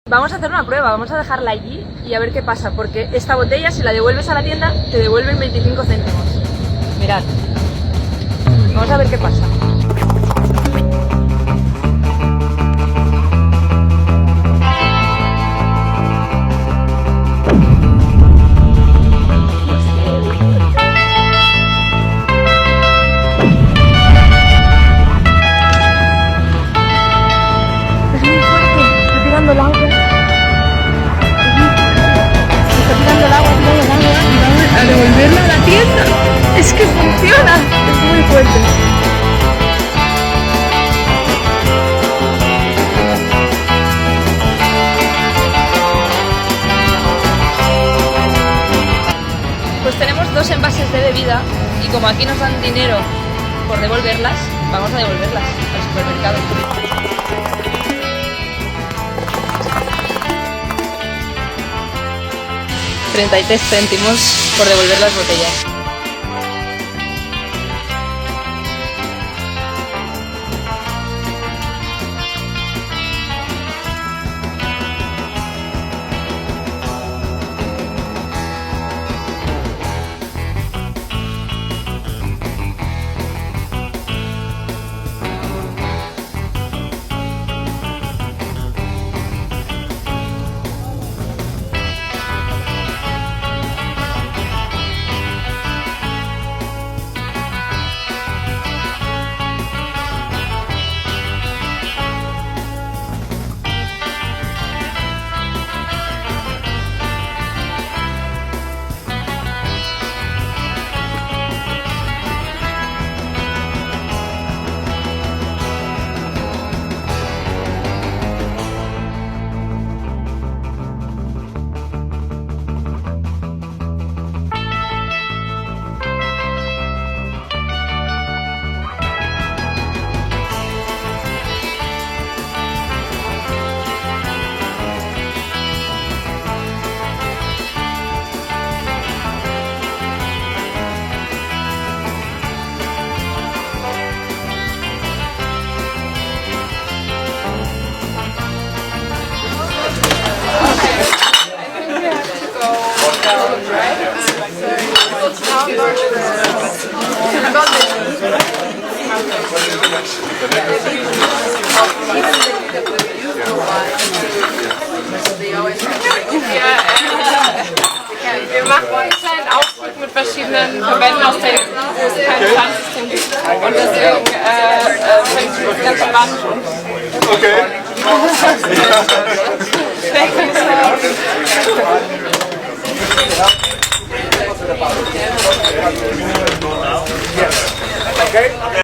Vamos a hacer una prueba, vamos a dejarla allí y a ver qué pasa, porque esta botella, si la devuelves a la tienda, te devuelven 25 céntimos. Mirad. Vamos a ver qué pasa. Es muy fuerte, está tirando el agua. Está tirando el agua, y vamos a devolverlo a la tienda. Es que funciona, es muy fuerte. Pues tenemos 2 envases de bebida y como aquí nos dan dinero por devolverlas, vamos a devolverlas al supermercado. 33 céntimos por devolver las botellas. Wir machen einen kleinen Ausflug mit verschiedenen Verbänden aus der EU, wo es kein Pfandsystem gibt. Und deswegen finde ich das ganz spannend. Okay.